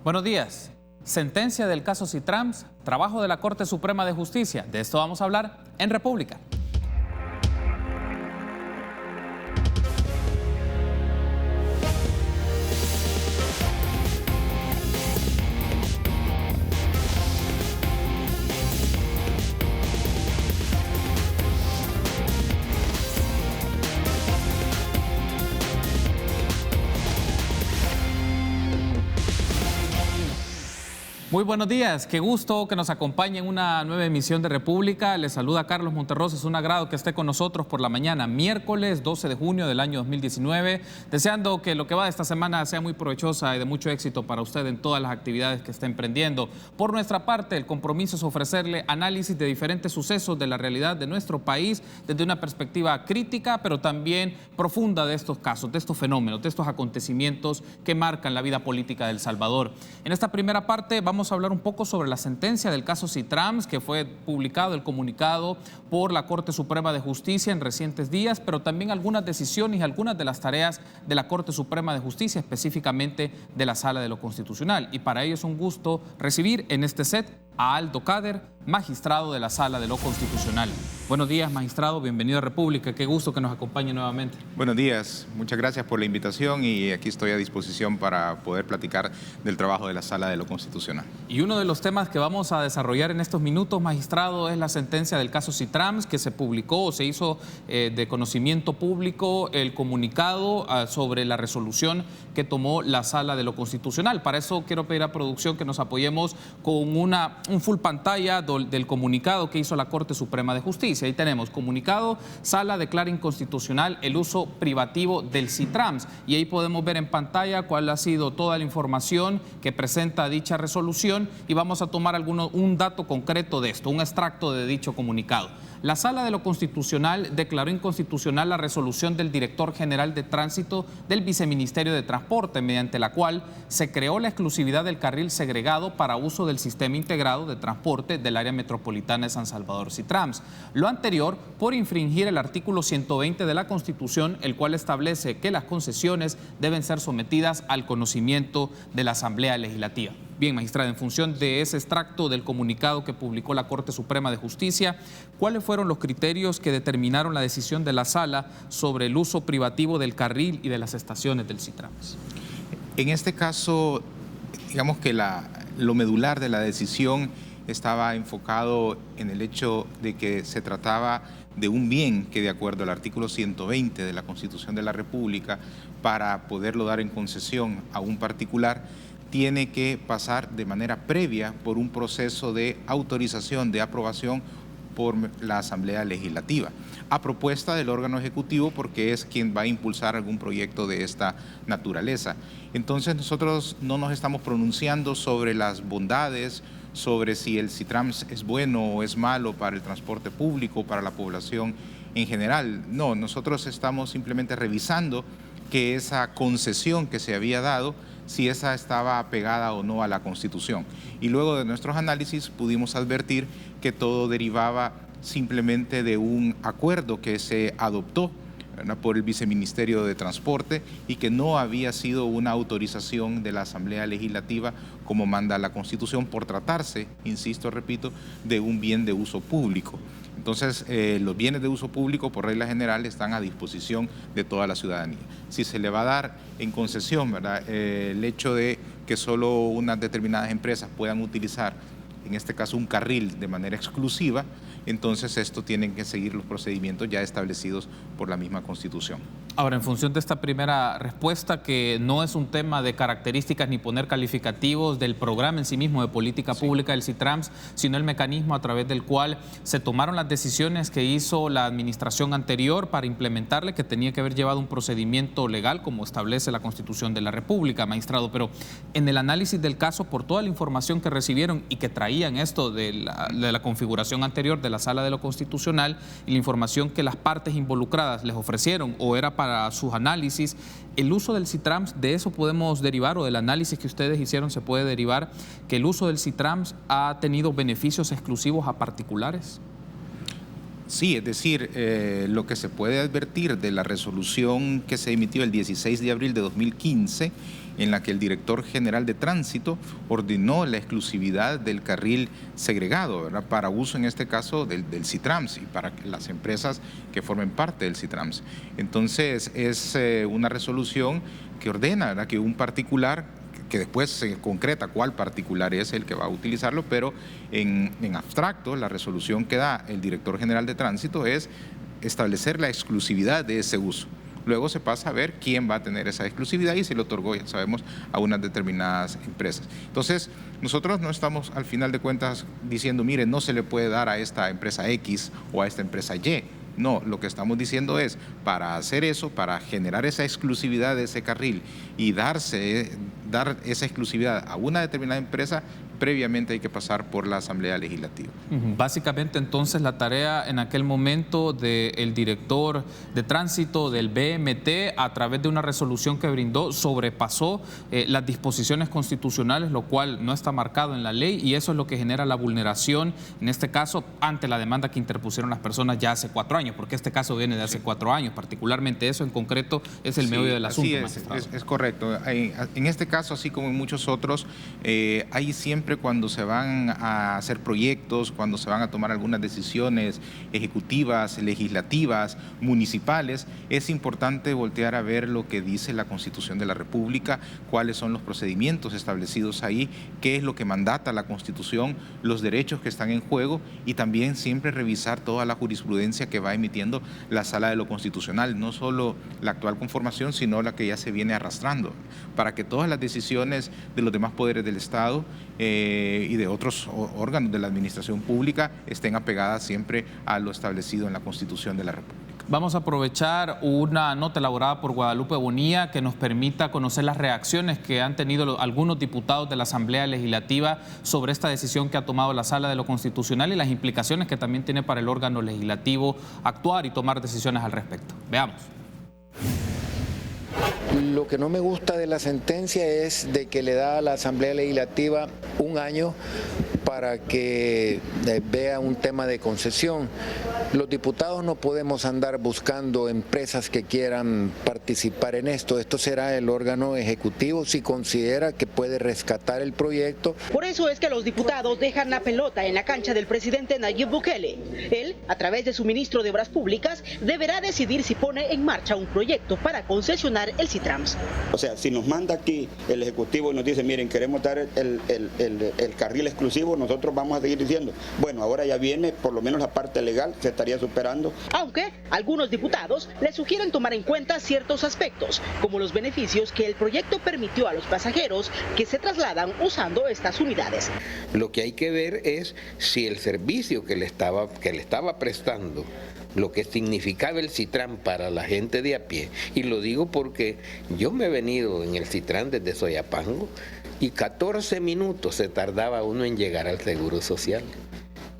Buenos días. Sentencia del caso Citrams, trabajo de la Corte Suprema de Justicia. De esto vamos a hablar en República. Muy buenos días, qué gusto que nos acompañe en una nueva emisión de República. Les saluda Carlos Monterrosa, es un agrado que esté con nosotros por la mañana, miércoles 12 de junio del año 2019, deseando que lo que va de esta semana sea muy provechosa y de mucho éxito para usted en todas las actividades que está emprendiendo. Por nuestra parte, el compromiso es ofrecerle análisis de diferentes sucesos de la realidad de nuestro país desde una perspectiva crítica, pero también profunda de estos casos, de estos fenómenos, de estos acontecimientos que marcan la vida política de El Salvador. En esta primera parte vamos a hablar un poco sobre la sentencia del caso Citrams, que fue publicado el comunicado por la Corte Suprema de Justicia en recientes días, pero también algunas decisiones y algunas de las tareas de la Corte Suprema de Justicia, específicamente de la Sala de lo Constitucional. Y para ello es un gusto recibir en este set a Aldo Cader, magistrado de la Sala de lo Constitucional. Buenos días, magistrado, bienvenido a República, qué gusto que nos acompañe nuevamente. Buenos días, muchas gracias por la invitación y aquí estoy a disposición para poder platicar del trabajo de la Sala de lo Constitucional. Y uno de los temas que vamos a desarrollar en estos minutos, magistrado, es la sentencia del caso Citrams, que se publicó o se hizo de conocimiento público el comunicado sobre la resolución que tomó la Sala de lo Constitucional. Para eso quiero pedir a producción que nos apoyemos con un full pantalla del comunicado que hizo la Corte Suprema de Justicia. Ahí tenemos comunicado, Sala declara inconstitucional el uso privativo del Citrams, y ahí podemos ver en pantalla cuál ha sido toda la información que presenta dicha resolución, y vamos a tomar un dato concreto de esto, un extracto de dicho comunicado. La Sala de lo Constitucional declaró inconstitucional la resolución del Director General de Tránsito del Viceministerio de Transporte, mediante la cual se creó la exclusividad del carril segregado para uso del Sistema Integrado de Transporte del Área Metropolitana de San Salvador Citrams. Lo anterior por infringir el artículo 120 de la Constitución, el cual establece que las concesiones deben ser sometidas al conocimiento de la Asamblea Legislativa. Bien, magistrada, en función de ese extracto del comunicado que publicó la Corte Suprema de Justicia, ¿cuáles fueron los criterios que determinaron la decisión de la Sala sobre el uso privativo del carril y de las estaciones del Citrams? En este caso, digamos que lo medular de la decisión estaba enfocado en el hecho de que se trataba de un bien que, de acuerdo al artículo 120 de la Constitución de la República, para poderlo dar en concesión a un particular, tiene que pasar de manera previa por un proceso de autorización, de aprobación por la Asamblea Legislativa, a propuesta del órgano ejecutivo, porque es quien va a impulsar algún proyecto de esta naturaleza. Entonces nosotros no nos estamos pronunciando sobre las bondades, sobre si el Citrams es bueno o es malo para el transporte público, para la población en general. No, nosotros estamos simplemente revisando que esa concesión que se había dado, si esa estaba apegada o no a la Constitución. Y luego de nuestros análisis pudimos advertir que todo derivaba simplemente de un acuerdo que se adoptó, ¿verdad?, por el Viceministerio de Transporte, y que no había sido una autorización de la Asamblea Legislativa como manda la Constitución, por tratarse, insisto, repito, de un bien de uso público. Entonces, los bienes de uso público, por regla general, están a disposición de toda la ciudadanía. Si se le va a dar en concesión, ¿verdad?, el hecho de que solo unas determinadas empresas puedan utilizar, en este caso, un carril de manera exclusiva, entonces esto tienen que seguir los procedimientos ya establecidos por la misma Constitución. Ahora, en función de esta primera respuesta, que no es un tema de características ni poner calificativos del programa en sí mismo de política pública del Citrams, sino el mecanismo a través del cual se tomaron las decisiones que hizo la administración anterior para implementarle, que tenía que haber llevado un procedimiento legal como establece la Constitución de la República, magistrado. Pero en el análisis del caso, por toda la información que recibieron y que traían esto de la configuración anterior de la Sala de lo Constitucional y la información que las partes involucradas les ofrecieron o era para sus análisis, el uso del Citrams, de eso podemos derivar, o del análisis que ustedes hicieron se puede derivar, que el uso del Citrams ha tenido beneficios exclusivos a particulares. Sí, es decir, lo que se puede advertir de la resolución que se emitió el 16 de abril de 2015 en la que el director general de tránsito ordenó la exclusividad del carril segregado, ¿verdad?, para uso en este caso del Citrams y para las empresas que formen parte del Citrams. Entonces es una resolución que ordena, ¿verdad?, que un particular, que después se concreta cuál particular es el que va a utilizarlo, pero en abstracto la resolución que da el director general de tránsito es establecer la exclusividad de ese uso. Luego se pasa a ver quién va a tener esa exclusividad y se le otorgó, ya sabemos, a unas determinadas empresas. Entonces, nosotros no estamos al final de cuentas diciendo, mire, no se le puede dar a esta empresa X o a esta empresa Y. No, lo que estamos diciendo es, para hacer eso, para generar esa exclusividad de ese carril y dar esa exclusividad a una determinada empresa, previamente hay que pasar por la Asamblea Legislativa. Básicamente, entonces, la tarea en aquel momento del director de tránsito del BMT, a través de una resolución que brindó, sobrepasó las disposiciones constitucionales, lo cual no está marcado en la ley, y eso es lo que genera la vulneración, en este caso, ante la demanda que interpusieron las personas ya hace 4 años, porque este caso viene de hace 4 años, particularmente eso en concreto es el meollo del asunto. Es correcto. En este caso, así como en muchos otros, hay siempre, cuando se van a hacer proyectos, cuando se van a tomar algunas decisiones ejecutivas, legislativas, municipales, es importante voltear a ver lo que dice la Constitución de la República, cuáles son los procedimientos establecidos ahí, qué es lo que mandata la Constitución, los derechos que están en juego, y también siempre revisar toda la jurisprudencia que va emitiendo la Sala de lo Constitucional, no solo la actual conformación, sino la que ya se viene arrastrando, para que todas las decisiones de los demás poderes del Estado y de otros órganos de la administración pública estén apegadas siempre a lo establecido en la Constitución de la República. Vamos a aprovechar una nota elaborada por Guadalupe Bonilla que nos permita conocer las reacciones que han tenido algunos diputados de la Asamblea Legislativa sobre esta decisión que ha tomado la Sala de lo Constitucional y las implicaciones que también tiene para el órgano legislativo actuar y tomar decisiones al respecto. Veamos. Lo que no me gusta de la sentencia es de que le da a la Asamblea Legislativa 1 año para que vea un tema de concesión. Los diputados no podemos andar buscando empresas que quieran participar en esto. Esto será el órgano ejecutivo si considera que puede rescatar el proyecto. Por eso es que los diputados dejan la pelota en la cancha del presidente Nayib Bukele. Él, a través de su ministro de Obras Públicas, deberá decidir si pone en marcha un proyecto para concesionar el Citrams. O sea, si nos manda aquí el ejecutivo y nos dice, miren, queremos dar el carril exclusivo, nosotros vamos a seguir diciendo, bueno, ahora ya viene, por lo menos la parte legal se estaría superando. Aunque algunos diputados le sugieren tomar en cuenta ciertos aspectos, como los beneficios que el proyecto permitió a los pasajeros que se trasladan usando estas unidades. Lo que hay que ver es si el servicio que le estaba prestando, lo que significaba el Citrán para la gente de a pie, y lo digo porque yo me he venido en el Citrán desde Soyapango y 14 minutos se tardaba uno en llegar al Seguro Social.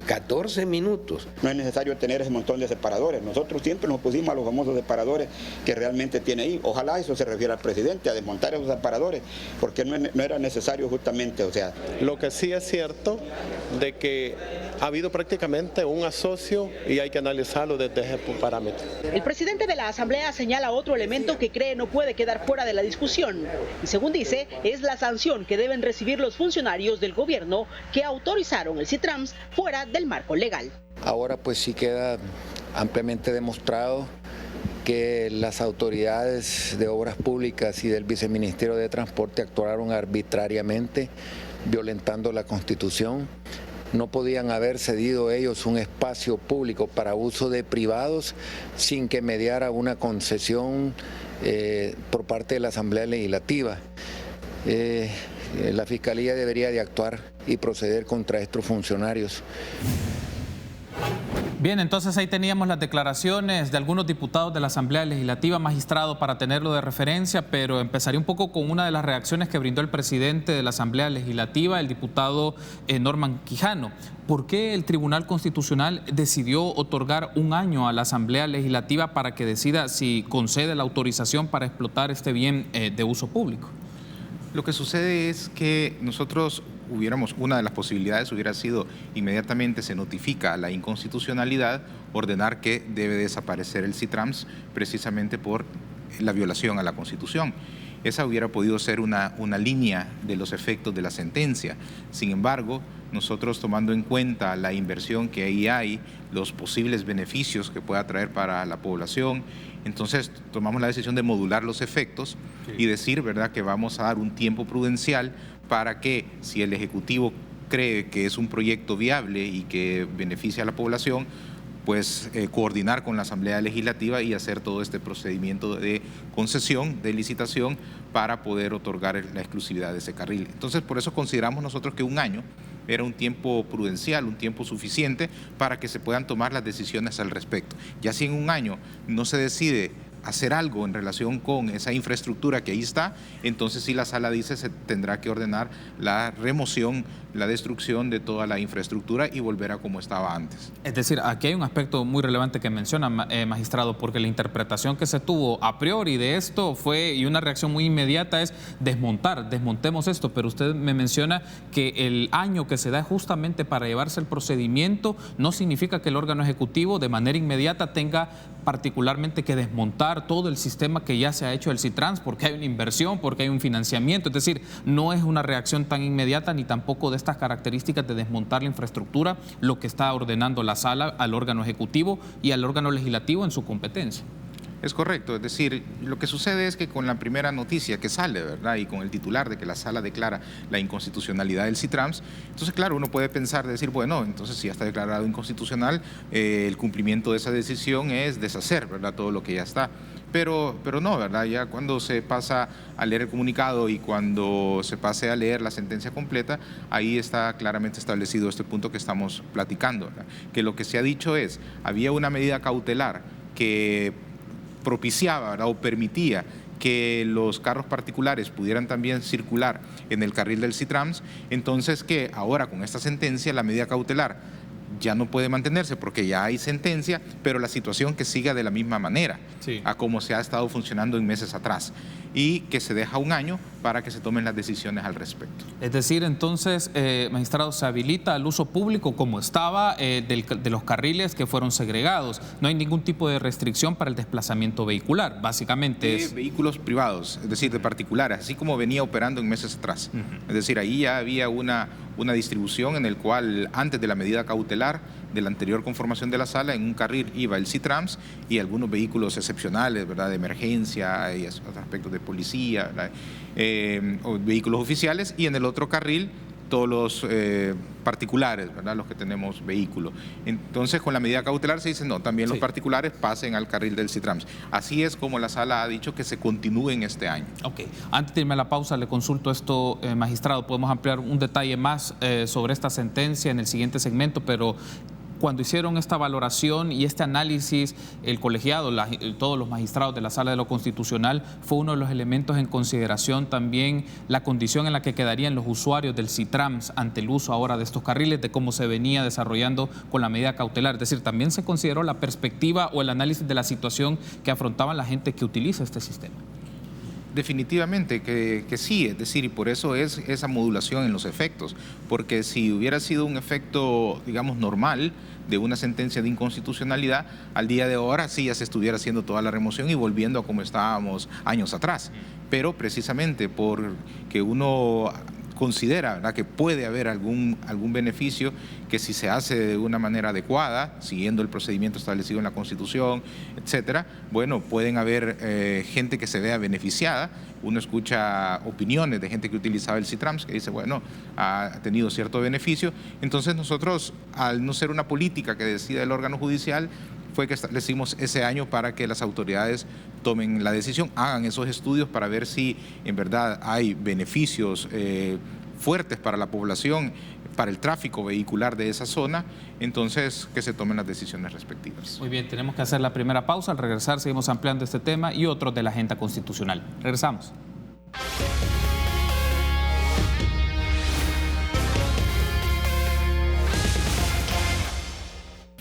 14 minutos. No es necesario tener ese montón de separadores. Nosotros siempre nos pusimos a los famosos separadores que realmente tiene ahí. Ojalá eso se refiera al presidente, a desmontar esos separadores, porque no era necesario justamente, o sea. Lo que sí es cierto de que ha habido prácticamente un asocio y hay que analizarlo desde ese parámetro. El presidente de la Asamblea señala otro elemento que cree no puede quedar fuera de la discusión y, según dice, es la sanción que deben recibir los funcionarios del gobierno que autorizaron el Citrams fuera del marco legal. Ahora pues sí queda ampliamente demostrado que las autoridades de Obras Públicas y del Viceministerio de Transporte actuaron arbitrariamente, violentando la Constitución. No podían haber cedido ellos un espacio público para uso de privados sin que mediara una concesión por parte de la Asamblea Legislativa. La Fiscalía debería de actuar y proceder contra estos funcionarios. Bien, entonces ahí teníamos las declaraciones de algunos diputados de la Asamblea Legislativa, magistrado, para tenerlo de referencia, pero empezaría un poco con una de las reacciones que brindó el presidente de la Asamblea Legislativa, el diputado Norman Quijano. ¿Por qué el Tribunal Constitucional decidió otorgar 1 año a la Asamblea Legislativa para que decida si concede la autorización para explotar este bien de uso público? Lo que sucede es que nosotros una de las posibilidades hubiera sido inmediatamente se notifica la inconstitucionalidad, ordenar que debe desaparecer el Citrams precisamente por la violación a la Constitución. esa hubiera podido ser una línea de los efectos de la sentencia. Sin embargo, nosotros tomando en cuenta la inversión que ahí hay, los posibles beneficios que pueda traer para la población, entonces tomamos la decisión de modular los efectos y decir, ¿verdad?, que vamos a dar un tiempo prudencial para que, si el Ejecutivo cree que es un proyecto viable y que beneficia a la población, pues coordinar con la Asamblea Legislativa y hacer todo este procedimiento de concesión, de licitación, para poder otorgar la exclusividad de ese carril. Entonces, por eso consideramos nosotros que un año era un tiempo prudencial, un tiempo suficiente para que se puedan tomar las decisiones al respecto. Ya si en un año no se decide hacer algo en relación con esa infraestructura que ahí está, entonces sí la sala dice se tendrá que ordenar la remoción, la destrucción de toda la infraestructura y volver a como estaba antes. Es decir, aquí hay un aspecto muy relevante que menciona, magistrado, porque la interpretación que se tuvo a priori de esto fue, y una reacción muy inmediata es desmontemos esto, pero usted me menciona que el año que se da justamente para llevarse el procedimiento no significa que el órgano ejecutivo de manera inmediata tenga particularmente que desmontar todo el sistema que ya se ha hecho del CITRANS, porque hay una inversión, porque hay un financiamiento. Es decir, no es una reacción tan inmediata ni tampoco de estas características de desmontar la infraestructura, lo que está ordenando la sala al órgano ejecutivo y al órgano legislativo en su competencia. Es correcto, es decir, lo que sucede es que con la primera noticia que sale, ¿verdad?, y con el titular de que la sala declara la inconstitucionalidad del CITRANS, entonces claro, uno puede pensar, decir, bueno, entonces si ya está declarado inconstitucional, el cumplimiento de esa decisión es deshacer, ¿verdad?, todo lo que ya está. Pero no, ¿verdad? Ya cuando se pasa a leer el comunicado y cuando se pase a leer la sentencia completa, ahí está claramente establecido este punto que estamos platicando, ¿verdad?, que lo que se ha dicho es, había una medida cautelar que propiciaba, ¿verdad?, o permitía que los carros particulares pudieran también circular en el carril del CITRANS, entonces que ahora con esta sentencia la medida cautelar ya no puede mantenerse porque ya hay sentencia, pero la situación que siga de la misma manera, a como se ha estado funcionando en meses atrás, y que se deja un año para que se tomen las decisiones al respecto. Es decir, entonces, magistrado, se habilita al uso público como estaba de los carriles que fueron segregados. No hay ningún tipo de restricción para el desplazamiento vehicular, básicamente es... Vehículos privados, es decir, de particulares, así como venía operando en meses atrás. Es decir, ahí ya había una distribución en el cual, antes de la medida cautelar de la anterior conformación de la sala, en un carril iba el CITRANS y algunos vehículos excepcionales, ¿verdad?, de emergencia y otros aspectos de policía, o vehículos oficiales, y en el otro carril todos los particulares, ¿verdad?, los que tenemos vehículos. Entonces, con la medida cautelar se dice, no, también los particulares pasen al carril del CITRANS. Así es como la sala ha dicho que se continúe en este año. Ok. Antes de irme a la pausa, le consulto esto, magistrado. Podemos ampliar un detalle más sobre esta sentencia en el siguiente segmento, pero... Cuando hicieron esta valoración y este análisis, el colegiado, todos los magistrados de la Sala de lo Constitucional, fue uno de los elementos en consideración también la condición en la que quedarían los usuarios del CITRANS ante el uso ahora de estos carriles, de cómo se venía desarrollando con la medida cautelar. Es decir, también se consideró la perspectiva o el análisis de la situación que afrontaba la gente que utiliza este sistema. Definitivamente que sí, es decir, y por eso es esa modulación en los efectos, porque si hubiera sido un efecto, digamos, normal de una sentencia de inconstitucionalidad, al día de ahora sí ya se estuviera haciendo toda la remoción y volviendo a como estábamos años atrás, pero precisamente porque uno considera, ¿verdad?, que puede haber algún beneficio que si se hace de una manera adecuada, siguiendo el procedimiento establecido en la Constitución, etcétera, bueno, pueden haber gente que se vea beneficiada. Uno escucha opiniones de gente que utilizaba el CITRANS que dice, bueno, ha tenido cierto beneficio. Entonces nosotros, al no ser una política que decida el órgano judicial, fue que establecimos ese año para que las autoridades tomen la decisión, hagan esos estudios para ver si en verdad hay beneficios fuertes para la población, para el tráfico vehicular de esa zona, entonces que se tomen las decisiones respectivas. Muy bien, tenemos que hacer la primera pausa. Al regresar seguimos ampliando este tema y otros de la agenda constitucional. Regresamos.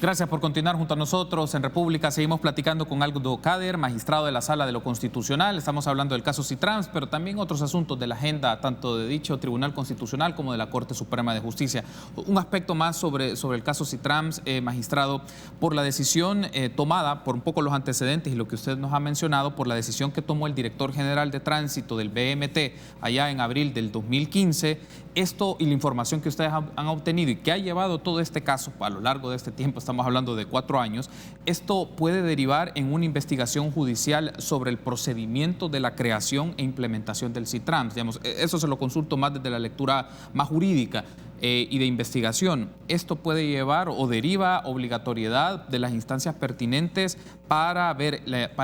Gracias por continuar junto a nosotros en República. Seguimos platicando con Aldo Cader, magistrado de la Sala de lo Constitucional. Estamos hablando del caso Citrams, pero también otros asuntos de la agenda, tanto de dicho Tribunal Constitucional como de la Corte Suprema de Justicia. Un aspecto más sobre el caso Citrams, magistrado, por la decisión tomada, por un poco los antecedentes y lo que usted nos ha mencionado, por la decisión que tomó el director general de tránsito del BMT allá en abril del 2015, esto y la información que ustedes han obtenido y que ha llevado todo este caso a lo largo de este tiempo, estamos hablando de 4 años, esto puede derivar en una investigación judicial sobre el procedimiento de la creación e implementación del Citrams. Digamos, eso se lo consulto más desde la lectura más jurídica y de investigación. ¿Esto puede llevar o deriva obligatoriedad de las instancias pertinentes para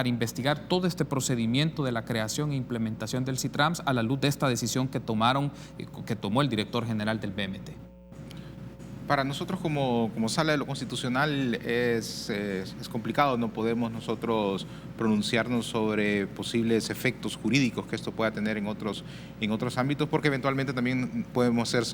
investigar todo este procedimiento de la creación e implementación del Citrams a la luz de esta decisión que tomó el director general del BMT? Para nosotros como Sala de lo Constitucional es complicado, no podemos nosotros pronunciarnos sobre posibles efectos jurídicos que esto pueda tener en otros ámbitos, porque eventualmente también podemos ser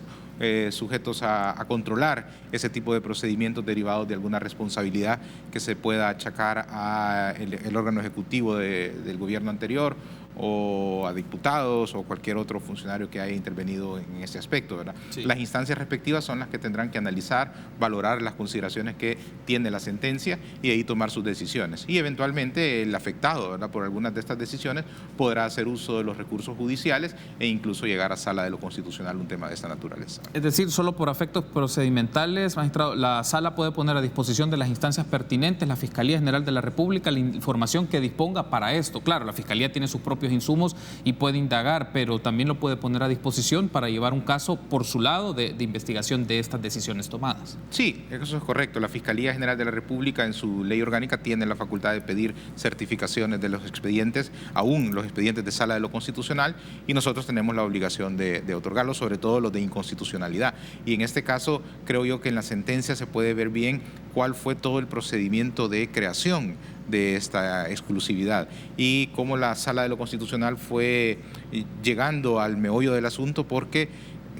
sujetos a controlar ese tipo de procedimientos derivados de alguna responsabilidad que se pueda achacar al órgano ejecutivo del gobierno anterior o a diputados o cualquier otro funcionario que haya intervenido en ese aspecto, ¿verdad? Sí. Las instancias respectivas son las que tendrán que analizar, valorar las consideraciones que tiene la sentencia y ahí tomar sus decisiones. Y eventualmente el afectado, ¿verdad?, por algunas de estas decisiones podrá hacer uso de los recursos judiciales e incluso llegar a Sala de lo Constitucional un tema de esta naturaleza. Es decir, solo por efectos procedimentales, magistrado, la Sala puede poner a disposición de las instancias pertinentes, la Fiscalía General de la República, la información que disponga para esto. Claro, la Fiscalía tiene sus propios insumos y puede indagar, pero también lo puede poner a disposición para llevar un caso por su lado de investigación de estas decisiones tomadas. Sí, eso es correcto. La Fiscalía General de la República en su ley orgánica tiene la facultad de pedir certificaciones de los expedientes, aún los expedientes de Sala de lo Constitucional, y nosotros tenemos la obligación de otorgarlos, sobre todo los de inconstitucionalidad. Y en este caso creo yo que en la sentencia se puede ver bien cuál fue todo el procedimiento de creación de esta exclusividad y cómo la Sala de lo Constitucional fue llegando al meollo del asunto, porque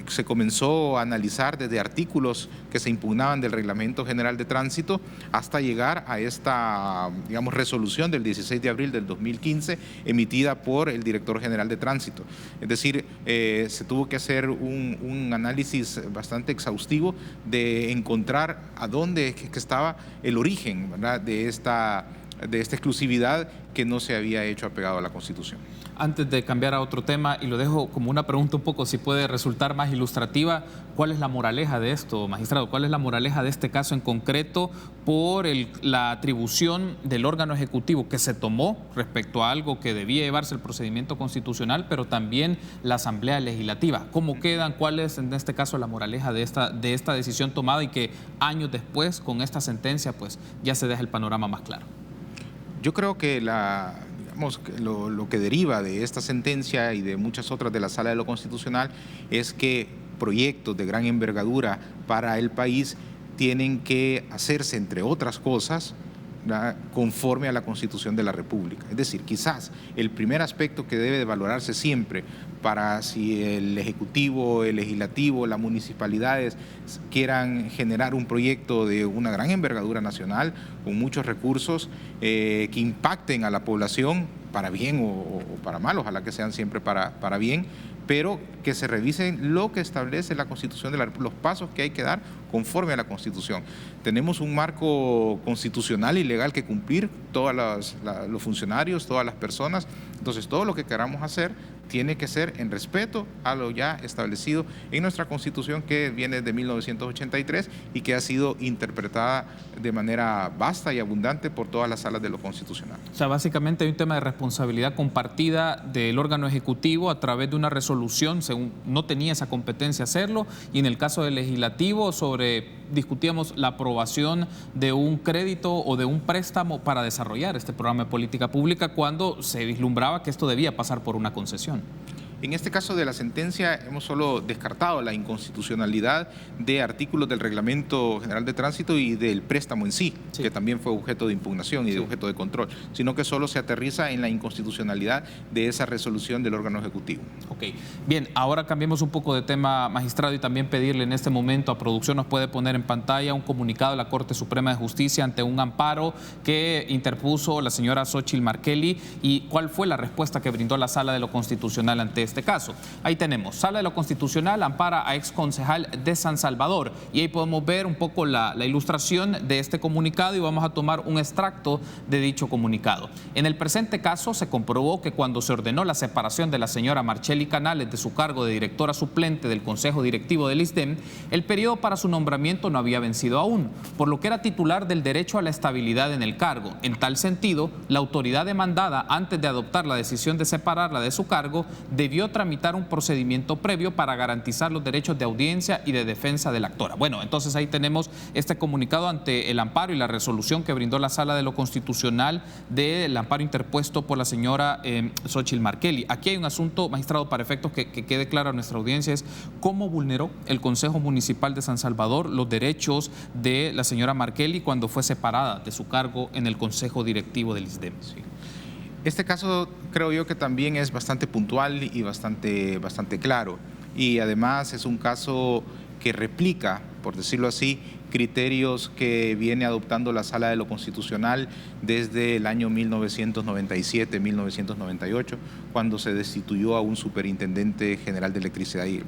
se comenzó a analizar desde artículos que se impugnaban del Reglamento General de Tránsito hasta llegar a esta, digamos, resolución del 16 de abril del 2015 emitida por el Director General de Tránsito. Es decir, se tuvo que hacer un análisis bastante exhaustivo de encontrar a dónde estaba el origen, ¿verdad?, de esta exclusividad que no se había hecho apegado a la Constitución. Antes de cambiar a otro tema, y lo dejo como una pregunta un poco, si puede resultar más ilustrativa, ¿cuál es la moraleja de esto, magistrado? ¿Cuál es la moraleja de este caso en concreto por la atribución del órgano ejecutivo que se tomó respecto a algo que debía llevarse el procedimiento constitucional, pero también la Asamblea Legislativa? ¿Cómo quedan? ¿Cuál es en este caso la moraleja de esta decisión tomada y que años después, con esta sentencia, pues ya se deja el panorama más claro? Yo creo que lo que deriva de esta sentencia y de muchas otras de la Sala de lo Constitucional es que proyectos de gran envergadura para el país tienen que hacerse, entre otras cosas, ¿verdad?, conforme a la Constitución de la República. Es decir, quizás el primer aspecto que debe de valorarse siempre para si el Ejecutivo, el Legislativo, las municipalidades quieran generar un proyecto de una gran envergadura nacional, con muchos recursos que impacten a la población para bien o para mal, ojalá que sean siempre para bien, pero que se revisen lo que establece la Constitución de los pasos que hay que dar conforme a la Constitución. Tenemos un marco constitucional y legal que cumplir, todos los funcionarios, todas las personas. Entonces, todo lo que queramos hacer tiene que ser en respeto a lo ya establecido en nuestra Constitución, que viene de 1983 y que ha sido interpretada de manera vasta y abundante por todas las salas de lo constitucional. O sea, básicamente hay un tema de responsabilidad compartida del órgano ejecutivo a través de una resolución, según no tenía esa competencia hacerlo, y en el caso del legislativo discutíamos la aprobación de un crédito o de un préstamo para desarrollar este programa de política pública cuando se vislumbraba que esto debía pasar por una concesión. En este caso de la sentencia hemos solo descartado la inconstitucionalidad de artículos del Reglamento General de Tránsito y del préstamo en sí, que también fue objeto de impugnación y de objeto de control, sino que solo se aterriza en la inconstitucionalidad de esa resolución del órgano ejecutivo. Ok, bien, ahora cambiemos un poco de tema, magistrado, y también pedirle en este momento a producción nos puede poner en pantalla un comunicado de la Corte Suprema de Justicia ante un amparo que interpuso la señora Xóchitl Markelly y cuál fue la respuesta que brindó la Sala de lo Constitucional ante este caso. Ahí tenemos, Sala de lo Constitucional ampara a ex concejal de San Salvador, y ahí podemos ver un poco la ilustración de este comunicado y vamos a tomar un extracto de dicho comunicado. En el presente caso se comprobó que cuando se ordenó la separación de la señora Marchelly Canales de su cargo de directora suplente del Consejo Directivo del ISDEM, el periodo para su nombramiento no había vencido aún, por lo que era titular del derecho a la estabilidad en el cargo. En tal sentido, la autoridad demandada, antes de adoptar la decisión de separarla de su cargo, debió tramitar un procedimiento previo para garantizar los derechos de audiencia y de defensa de la actora. Bueno, entonces ahí tenemos este comunicado ante el amparo y la resolución que brindó la Sala de lo Constitucional del amparo interpuesto por la señora Xóchitl Markelly. Aquí hay un asunto, magistrado, para efectos que quede claro a nuestra audiencia, es cómo vulneró el Consejo Municipal de San Salvador los derechos de la señora Markelly cuando fue separada de su cargo en el Consejo Directivo del ISDEM. Sí. Este caso creo yo que también es bastante puntual y bastante claro, y además es un caso que replica, por decirlo así, criterios que viene adoptando la Sala de lo Constitucional desde el año 1997-1998, cuando se destituyó a un superintendente general de electricidad y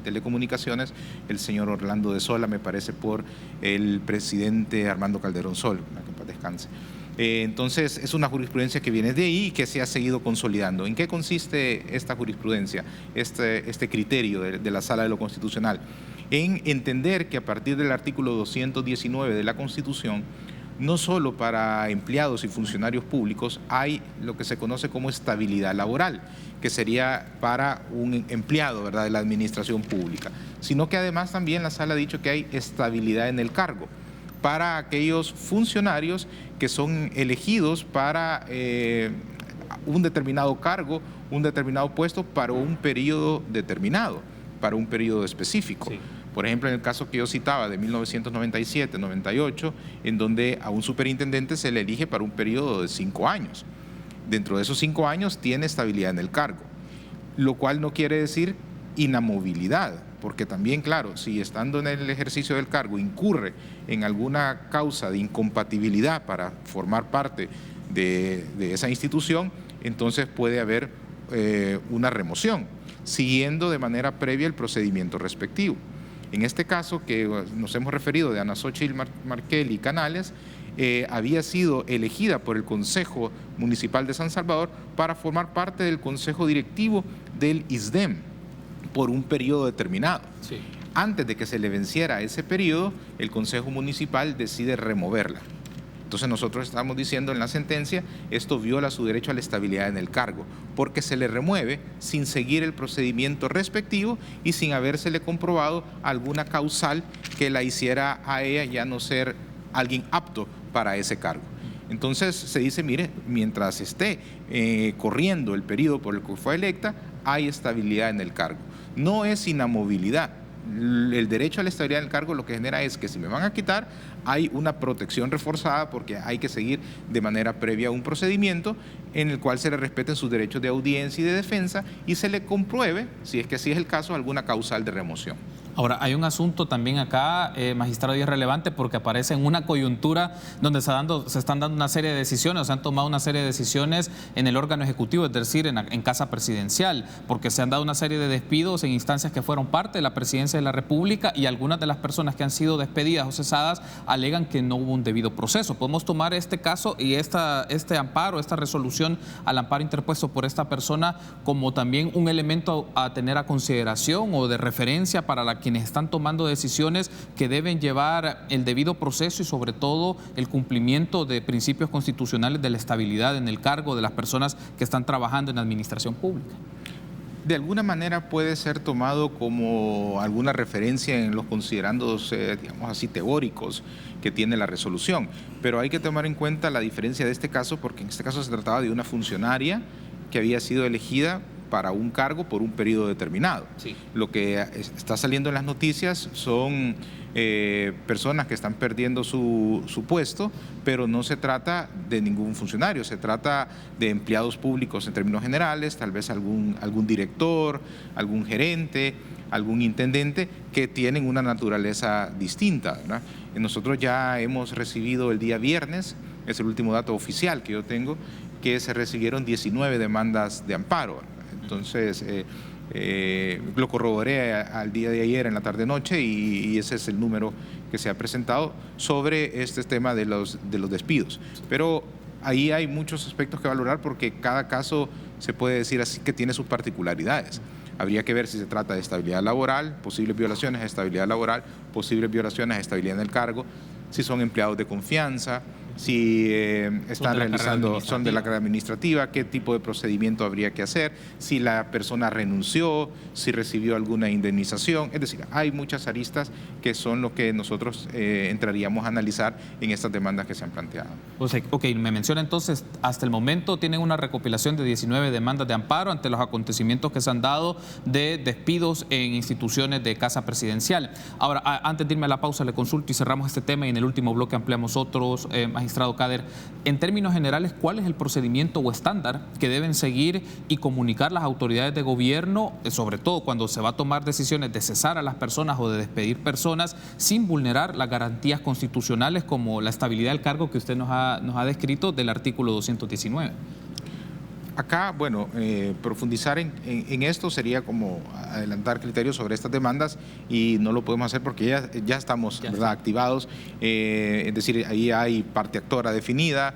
telecomunicaciones, el señor Orlando de Sola, me parece, por el presidente Armando Calderón Sol, que en paz descanse. Entonces, es una jurisprudencia que viene de ahí y que se ha seguido consolidando. ¿En qué consiste esta jurisprudencia, este criterio de la Sala de lo Constitucional? En entender que a partir del artículo 219 de la Constitución, no solo para empleados y funcionarios públicos hay lo que se conoce como estabilidad laboral, que sería para un empleado, ¿verdad?, de la administración pública, sino que además también la Sala ha dicho que hay estabilidad en el cargo para aquellos funcionarios que son elegidos para un determinado cargo, un determinado puesto para un periodo determinado, para un periodo específico. Sí. Por ejemplo, en el caso que yo citaba de 1997-98, en donde a un superintendente se le elige para un periodo de 5 años. Dentro de esos 5 años tiene estabilidad en el cargo, lo cual no quiere decir inamovilidad, porque también, claro, si estando en el ejercicio del cargo incurre en alguna causa de incompatibilidad para formar parte de esa institución, entonces puede haber una remoción, siguiendo de manera previa el procedimiento respectivo. En este caso que nos hemos referido de Ana Xóchitl Markelly Canales, había sido elegida por el Consejo Municipal de San Salvador para formar parte del Consejo Directivo del ISDEM por un periodo determinado. Sí. Antes de que se le venciera ese periodo, el Consejo Municipal decide removerla. Entonces nosotros estamos diciendo en la sentencia, esto viola su derecho a la estabilidad en el cargo, porque se le remueve sin seguir el procedimiento respectivo y sin habérsele comprobado alguna causal que la hiciera a ella ya no ser alguien apto para ese cargo. Entonces se dice, mire, mientras esté corriendo el periodo por el que fue electa, hay estabilidad en el cargo. No es inamovilidad. El derecho a la estabilidad del cargo lo que genera es que si me van a quitar hay una protección reforzada porque hay que seguir de manera previa un procedimiento en el cual se le respeten sus derechos de audiencia y de defensa y se le compruebe, si es que así es el caso, alguna causal de remoción. Ahora, hay un asunto también acá, magistrado, y es relevante porque aparece en una coyuntura donde se están dando una serie de decisiones, o se han tomado una serie de decisiones en el órgano ejecutivo, es decir, en Casa Presidencial, porque se han dado una serie de despidos en instancias que fueron parte de la Presidencia de la República y algunas de las personas que han sido despedidas o cesadas alegan que no hubo un debido proceso. Podemos tomar este caso y este amparo, esta resolución al amparo interpuesto por esta persona como también un elemento a tener a consideración o de referencia para quienes están tomando decisiones que deben llevar el debido proceso y sobre todo el cumplimiento de principios constitucionales de la estabilidad en el cargo de las personas que están trabajando en la administración pública. De alguna manera puede ser tomado como alguna referencia en los considerandos, digamos así, teóricos que tiene la resolución, pero hay que tomar en cuenta la diferencia de este caso porque en este caso se trataba de una funcionaria que había sido elegida para un cargo por un periodo determinado. Sí. Lo que está saliendo en las noticias son personas que están perdiendo su puesto, pero no se trata de ningún funcionario, se trata de empleados públicos en términos generales, tal vez algún director, algún gerente, algún intendente que tienen una naturaleza distinta, ¿verdad? Nosotros ya hemos recibido el día viernes, es el último dato oficial que yo tengo, que se recibieron 19 demandas de amparo. Entonces, lo corroboré al día de ayer en la tarde-noche y ese es el número que se ha presentado sobre este tema de los despidos. Pero ahí hay muchos aspectos que valorar porque cada caso se puede decir así que tiene sus particularidades. Habría que ver si se trata de estabilidad laboral, posibles violaciones a estabilidad laboral, posibles violaciones a estabilidad en el cargo, si son empleados de confianza, si están son de la carrera administrativa, qué tipo de procedimiento habría que hacer, si la persona renunció, si recibió alguna indemnización. Es decir, hay muchas aristas que son lo que nosotros entraríamos a analizar en estas demandas que se han planteado. Ok, me menciona entonces, hasta el momento tienen una recopilación de 19 demandas de amparo ante los acontecimientos que se han dado de despidos en instituciones de Casa Presidencial. Ahora, antes de irme a la pausa, le consulto y cerramos este tema y en el último bloque ampliamos otros. Magistrado Khader, en términos generales, ¿cuál es el procedimiento o estándar que deben seguir y comunicar las autoridades de gobierno, sobre todo cuando se va a tomar decisiones de cesar a las personas o de despedir personas sin vulnerar las garantías constitucionales como la estabilidad del cargo que usted nos ha descrito del artículo 219? Acá, bueno, profundizar en esto sería como adelantar criterios sobre estas demandas y no lo podemos hacer porque ya estamos activados, es decir, ahí hay parte actora definida,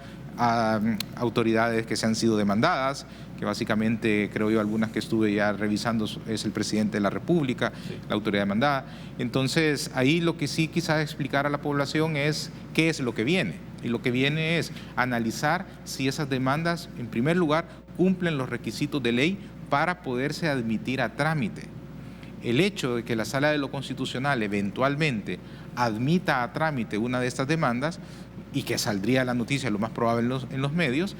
autoridades que se han sido demandadas, que básicamente creo yo algunas que estuve ya revisando es el presidente de la República, sí, la autoridad demandada. Entonces ahí lo que sí quizás explicar a la población es qué es lo que viene. Y lo que viene es analizar si esas demandas, en primer lugar, cumplen los requisitos de ley para poderse admitir a trámite. El hecho de que la Sala de lo Constitucional eventualmente admita a trámite una de estas demandas y que saldría la noticia lo más probable en los medios,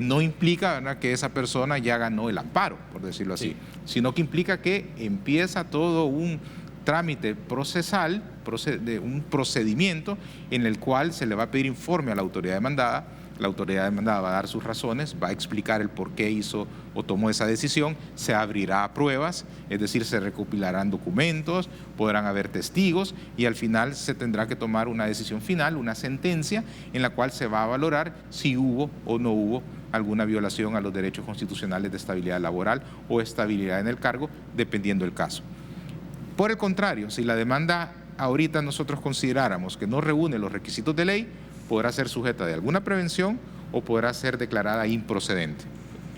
no implica, ¿verdad?, que esa persona ya ganó el amparo, por decirlo así, sí, sino que implica que empieza todo un trámite procesal, un procedimiento en el cual se le va a pedir informe a la autoridad demandada. La autoridad demandada va a dar sus razones, va a explicar el por qué hizo o tomó esa decisión, se abrirá pruebas, es decir, se recopilarán documentos, podrán haber testigos y al final se tendrá que tomar una decisión final, una sentencia en la cual se va a valorar si hubo o no hubo alguna violación a los derechos constitucionales de estabilidad laboral o estabilidad en el cargo, dependiendo del caso. Por el contrario, si la demanda ahorita nosotros consideráramos que no reúne los requisitos de ley, podrá ser sujeta de alguna prevención o podrá ser declarada improcedente.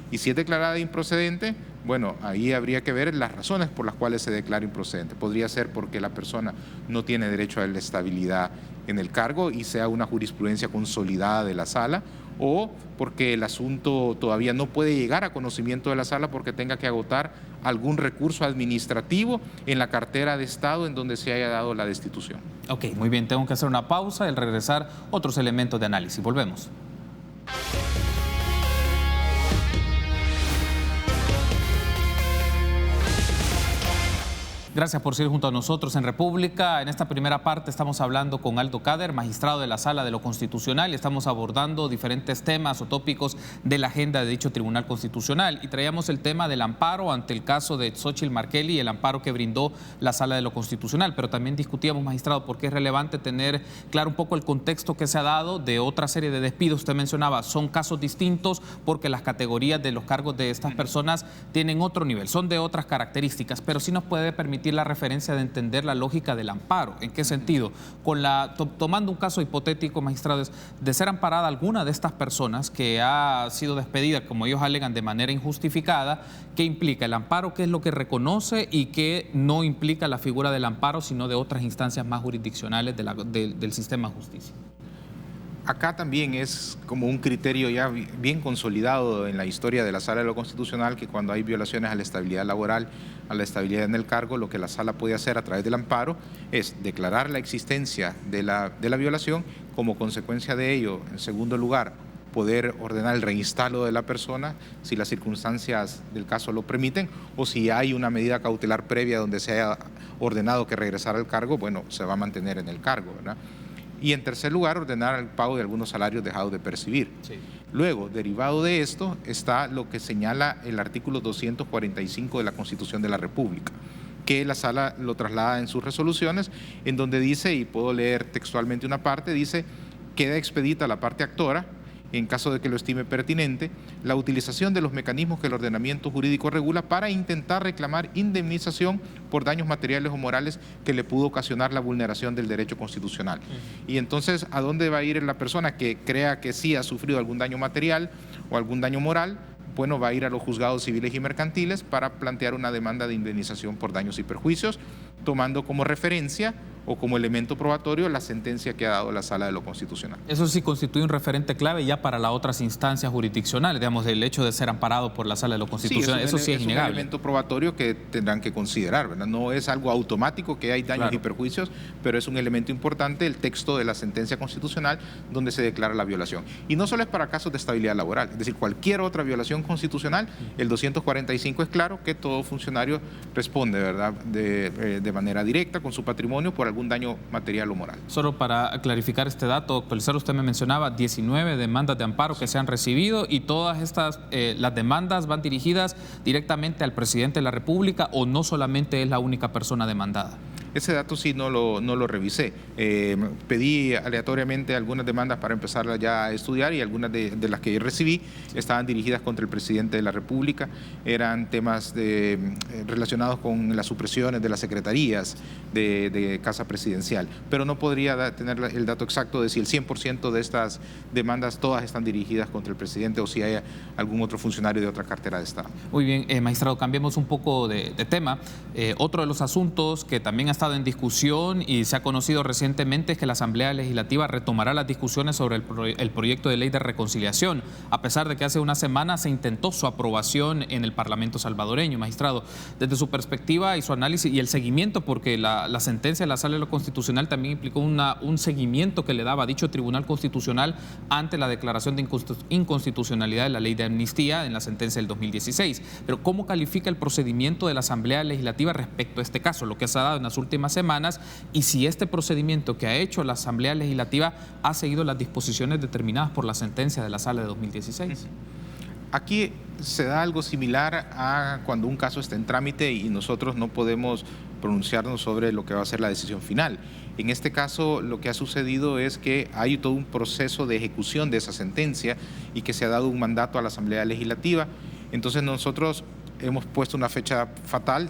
Y si es declarada improcedente, bueno, ahí habría que ver las razones por las cuales se declara improcedente. Podría ser porque la persona no tiene derecho a la estabilidad en el cargo y sea una jurisprudencia consolidada de la sala, o porque el asunto todavía no puede llegar a conocimiento de la sala porque tenga que agotar algún recurso administrativo en la cartera de Estado en donde se haya dado la destitución. Ok, muy bien, tengo que hacer una pausa y al regresar otros elementos de análisis. Volvemos. Gracias por seguir junto a nosotros en República. En esta primera parte estamos hablando con Aldo Khader, magistrado de la Sala de lo Constitucional, y estamos abordando diferentes temas o tópicos de la agenda de dicho Tribunal Constitucional. Y traíamos el tema del amparo ante el caso de Xóchitl Markelly y el amparo que brindó la Sala de lo Constitucional. Pero también discutíamos, magistrado, por qué es relevante tener claro un poco el contexto que se ha dado de otra serie de despidos. Usted mencionaba, son casos distintos porque las categorías de los cargos de estas personas tienen otro nivel, son de otras características, pero sí nos puede permitir la referencia de entender la lógica del amparo. ¿En qué sentido? Tomando un caso hipotético, magistrado, de ser amparada alguna de estas personas que ha sido despedida, como ellos alegan, de manera injustificada, ¿qué implica el amparo? ¿Qué es lo que reconoce y qué no implica la figura del amparo, sino de otras instancias más jurisdiccionales del sistema de justicia? Acá también es como un criterio ya bien consolidado en la historia de la Sala de lo Constitucional, que cuando hay violaciones a la estabilidad laboral, a la estabilidad en el cargo, lo que la Sala puede hacer a través del amparo es declarar la existencia de la violación, como consecuencia de ello, en segundo lugar, poder ordenar el reinstalo de la persona si las circunstancias del caso lo permiten, o si hay una medida cautelar previa donde se haya ordenado que regresara al cargo, bueno, se va a mantener en el cargo, ¿verdad? Y en tercer lugar, ordenar el pago de algunos salarios dejados de percibir. Sí. Luego, derivado de esto, está lo que señala el artículo 245 de la Constitución de la República, que la Sala lo traslada en sus resoluciones, en donde dice, y puedo leer textualmente una parte, dice: queda expedita a la parte actora, en caso de que lo estime pertinente, la utilización de los mecanismos que el ordenamiento jurídico regula para intentar reclamar indemnización por daños materiales o morales que le pudo ocasionar la vulneración del derecho constitucional. Y entonces, ¿a dónde va a ir la persona que crea que sí ha sufrido algún daño material o algún daño moral? Bueno, va a ir a los juzgados civiles y mercantiles para plantear una demanda de indemnización por daños y perjuicios, tomando como referencia o como elemento probatorio la sentencia que ha dado la Sala de lo Constitucional. Eso sí constituye un referente clave ya para las otras instancias jurisdiccionales, digamos, el hecho de ser amparado por la Sala de lo Constitucional, eso sí es innegable. Es un elemento probatorio que tendrán que considerar, ¿verdad? No es algo automático que hay daños y perjuicios, pero es un elemento importante el texto de la sentencia constitucional donde se declara la violación. Y no solo es para casos de estabilidad laboral, es decir, cualquier otra violación constitucional, el 245 es claro que todo funcionario responde, ¿verdad?, de manera directa con su patrimonio por algún daño material o moral. Solo para clarificar este dato, actualizar, usted me mencionaba 19 demandas de amparo que se han recibido, y todas estas, las demandas van dirigidas directamente al presidente de la República, o no solamente es la única persona demandada. Ese dato sí no lo revisé. Pedí aleatoriamente algunas demandas para empezar ya a estudiar, y algunas de las que recibí estaban dirigidas contra el presidente de la República. Eran temas relacionados con las supresiones de las secretarías de Casa Presidencial. Pero no podría tener el dato exacto de si el 100% de estas demandas todas están dirigidas contra el presidente o si hay algún otro funcionario de otra cartera de Estado. Muy bien, magistrado, cambiemos un poco de tema. Otro de los asuntos que también ha estado en discusión y se ha conocido recientemente es que la Asamblea Legislativa retomará las discusiones sobre el proyecto de ley de reconciliación, a pesar de que hace una semana se intentó su aprobación en el Parlamento salvadoreño. Magistrado, desde su perspectiva y su análisis y el seguimiento, porque la sentencia de la Sala de lo Constitucional también implicó un seguimiento que le daba a dicho Tribunal Constitucional ante la declaración de inconstitucionalidad de la ley de amnistía en la sentencia del 2016. Pero ¿cómo califica el procedimiento de la Asamblea Legislativa respecto a este caso, lo que se ha dado en las últimas semanas, y si este procedimiento que ha hecho la Asamblea Legislativa ha seguido las disposiciones determinadas por la sentencia de la Sala de 2016? Aquí se da algo similar a cuando un caso está en trámite y nosotros no podemos pronunciarnos sobre lo que va a ser la decisión final. En este caso, lo que ha sucedido es que hay todo un proceso de ejecución de esa sentencia y que se ha dado un mandato a la Asamblea Legislativa. Entonces nosotros hemos puesto una fecha fatal,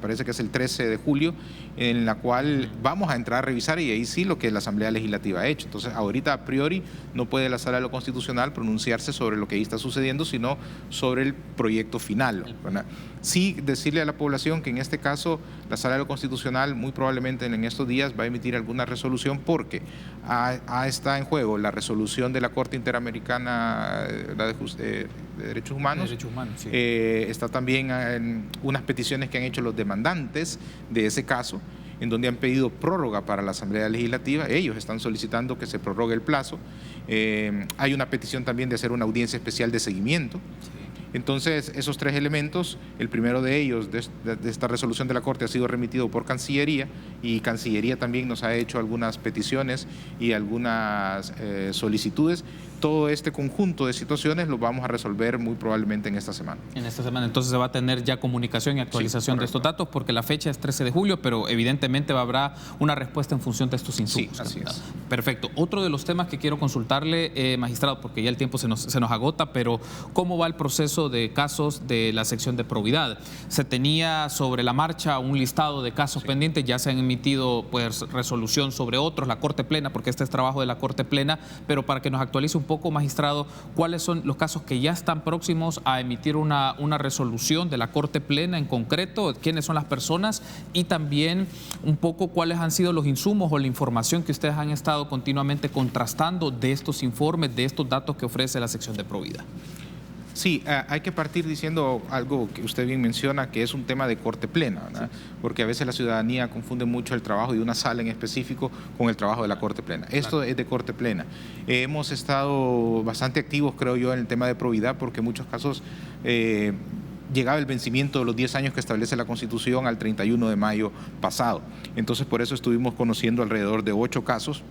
parece que es el 13 de julio, en la cual vamos a entrar a revisar, y ahí sí lo que la Asamblea Legislativa ha hecho. Entonces, ahorita a priori no puede la Sala de lo Constitucional pronunciarse sobre lo que ahí está sucediendo, sino sobre el proyecto final, ¿verdad? Sí, decirle a la población que en este caso la Sala de lo Constitucional muy probablemente en estos días va a emitir alguna resolución, porque está en juego la resolución de la Corte Interamericana de Derechos Humanos. Sí. Está también en unas peticiones que han hecho los demandantes de ese caso, en donde han pedido prórroga para la Asamblea Legislativa. Ellos están solicitando que se prorrogue el plazo. Hay una petición también de hacer una audiencia especial de seguimiento. Sí. Entonces, esos tres elementos, el primero de ellos, de esta resolución de la Corte, ha sido remitido por Cancillería, y Cancillería también nos ha hecho algunas peticiones y algunas solicitudes. Todo este conjunto de situaciones lo vamos a resolver muy probablemente en esta semana. En esta semana, entonces se va a tener ya comunicación y actualización de estos datos, porque la fecha es 13 de julio, pero evidentemente habrá una respuesta en función de estos insumos. Sí, así es. Perfecto. Otro de los temas que quiero consultarle, magistrado, porque ya el tiempo se nos agota, pero ¿cómo va el proceso de casos de la sección de probidad? Se tenía sobre la marcha un listado de casos pendientes, ya se han emitido pues resolución sobre otros, la Corte Plena, porque este es trabajo de la Corte Plena, pero para que nos actualice un poco, magistrado, ¿cuáles son los casos que ya están próximos a emitir una resolución de la Corte Plena en concreto? ¿Quiénes son las personas? Y también un poco cuáles han sido los insumos o la información que ustedes han estado continuamente contrastando de estos informes, de estos datos que ofrece la sección de probidad. Sí, hay que partir diciendo algo que usted bien menciona, que es un tema de corte plena, ¿verdad? Sí. Porque a veces la ciudadanía confunde mucho el trabajo de una sala en específico con el trabajo de la corte plena. Esto es de corte plena. Hemos estado bastante activos, creo yo, en el tema de probidad, porque en muchos casos llegaba el vencimiento de los 10 años que establece la Constitución al 31 de mayo pasado. Entonces, por eso estuvimos conociendo alrededor de 8 casos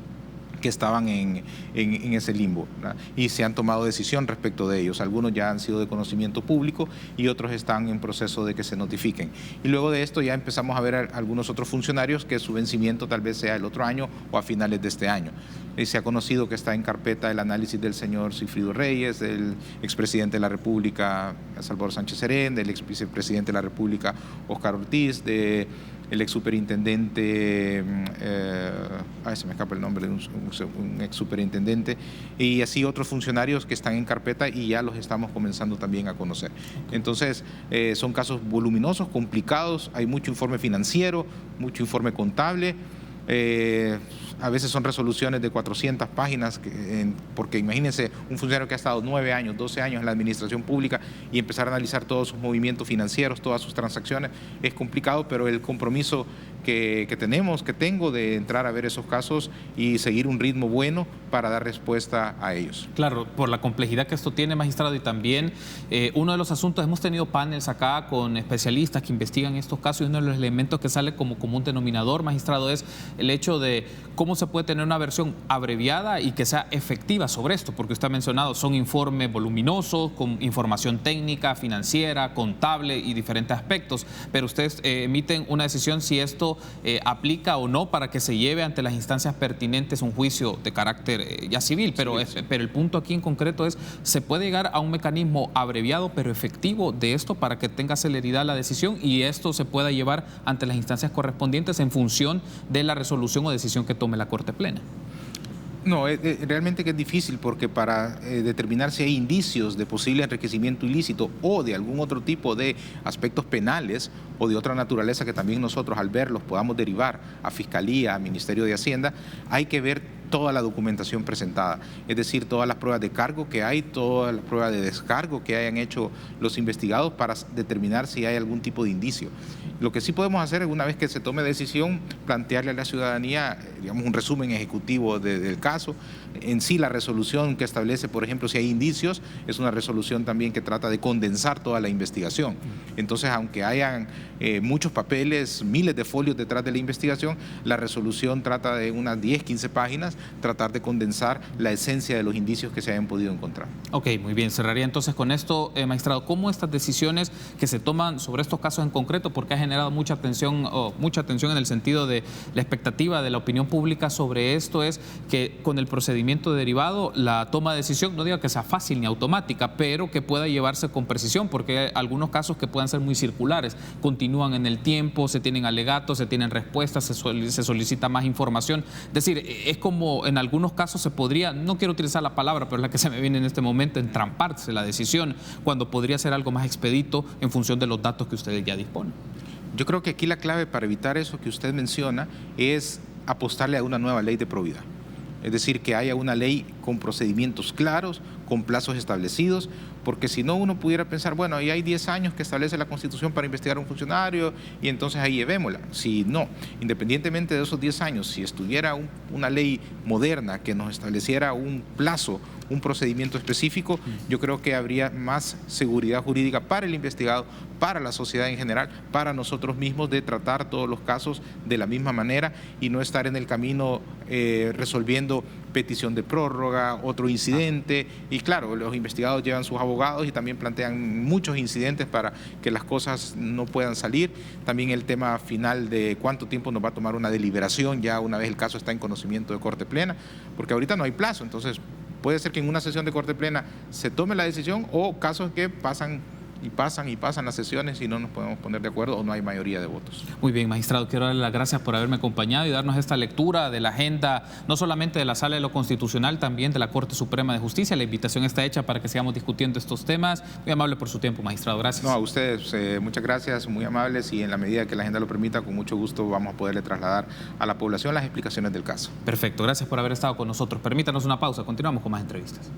que estaban en ese limbo, ¿verdad? Y se han tomado decisión respecto de ellos. Algunos ya han sido de conocimiento público y otros están en proceso de que se notifiquen. Y luego de esto ya empezamos a ver a algunos otros funcionarios que su vencimiento tal vez sea el otro año o a finales de este año. Se ha conocido que está en carpeta el análisis del señor Sigfrido Reyes, del expresidente de la República, Salvador Sánchez Serén, del exvicepresidente de la República, Óscar Ortiz, el ex superintendente, se me escapa el nombre de un ex superintendente, y así otros funcionarios que están en carpeta y ya los estamos comenzando también a conocer. Entonces, son casos voluminosos, complicados, hay mucho informe financiero, mucho informe contable. A veces son resoluciones de 400 páginas, porque imagínense un funcionario que ha estado 9 años, 12 años en la administración pública y empezar a analizar todos sus movimientos financieros, todas sus transacciones, es complicado, pero el compromiso que tengo de entrar a ver esos casos y seguir un ritmo bueno para dar respuesta a ellos. Claro, por la complejidad que esto tiene, magistrado, y también uno de los asuntos, hemos tenido paneles acá con especialistas que investigan estos casos, y uno de los elementos que sale como común denominador, magistrado, es el hecho de cómo se puede tener una versión abreviada y que sea efectiva sobre esto, porque usted ha mencionado, son informes voluminosos, con información técnica, financiera, contable y diferentes aspectos, pero ustedes emiten una decisión si esto aplica o no para que se lleve ante las instancias pertinentes un juicio de carácter ya civil, pero el punto aquí en concreto es, ¿se puede llegar a un mecanismo abreviado pero efectivo de esto para que tenga celeridad la decisión y esto se pueda llevar ante las instancias correspondientes en función de la resolución o decisión que tome la Corte Plena? No, realmente que es difícil, porque para determinar si hay indicios de posible enriquecimiento ilícito o de algún otro tipo de aspectos penales o de otra naturaleza que también nosotros al verlos podamos derivar a Fiscalía, a Ministerio de Hacienda, hay que ver toda la documentación presentada, es decir, todas las pruebas de cargo que hay, todas las pruebas de descargo que hayan hecho los investigados para determinar si hay algún tipo de indicio. Lo que sí podemos hacer, una vez que se tome decisión, plantearle a la ciudadanía, digamos, un resumen ejecutivo del caso. En sí, la resolución que establece, por ejemplo, si hay indicios, es una resolución también que trata de condensar toda la investigación. Entonces, aunque hayan muchos papeles, miles de folios detrás de la investigación, la resolución trata de unas 10, 15 páginas, tratar de condensar la esencia de los indicios que se hayan podido encontrar. Ok, muy bien. Cerraría entonces con esto, magistrado. ¿Cómo estas decisiones que se toman sobre estos casos en concreto, porque ha generado mucha atención en el sentido de la expectativa de la opinión pública sobre esto, es que con el procedimiento derivado, la toma de decisión, no digo que sea fácil ni automática, pero que pueda llevarse con precisión, porque hay algunos casos que puedan ser muy circulares, continúan en el tiempo, se tienen alegatos, se tienen respuestas, se solicita más información. Es decir, es como en algunos casos se podría, no quiero utilizar la palabra, pero es la que se me viene en este momento, entramparse la decisión, cuando podría ser algo más expedito en función de los datos que ustedes ya disponen. Yo creo que aquí la clave para evitar eso que usted menciona es apostarle a una nueva ley de probidad. Es decir, que haya una ley con procedimientos claros, con plazos establecidos, porque si no uno pudiera pensar, bueno, ahí hay 10 años que establece la Constitución para investigar a un funcionario y entonces ahí llevémosla. Si no, independientemente de esos 10 años, si estuviera una ley moderna que nos estableciera un plazo, un procedimiento específico, yo creo que habría más seguridad jurídica para el investigado, para la sociedad en general, para nosotros mismos, de tratar todos los casos de la misma manera y no estar en el camino resolviendo petición de prórroga, otro incidente. Y claro, los investigados llevan sus abogados y también plantean muchos incidentes para que las cosas no puedan salir. También el tema final de cuánto tiempo nos va a tomar una deliberación ya una vez el caso está en conocimiento de Corte Plena, porque ahorita no hay plazo, entonces puede ser que en una sesión de Corte Plena se tome la decisión, o casos que pasan las sesiones y no nos podemos poner de acuerdo o no hay mayoría de votos. Muy bien, magistrado, quiero darle las gracias por haberme acompañado y darnos esta lectura de la agenda, no solamente de la Sala de lo Constitucional, también de la Corte Suprema de Justicia. La invitación está hecha para que sigamos discutiendo estos temas. Muy amable por su tiempo, magistrado. Gracias. No, a ustedes, muchas gracias, muy amables, y en la medida que la agenda lo permita, con mucho gusto vamos a poderle trasladar a la población las explicaciones del caso. Perfecto, gracias por haber estado con nosotros. Permítanos una pausa, continuamos con más entrevistas.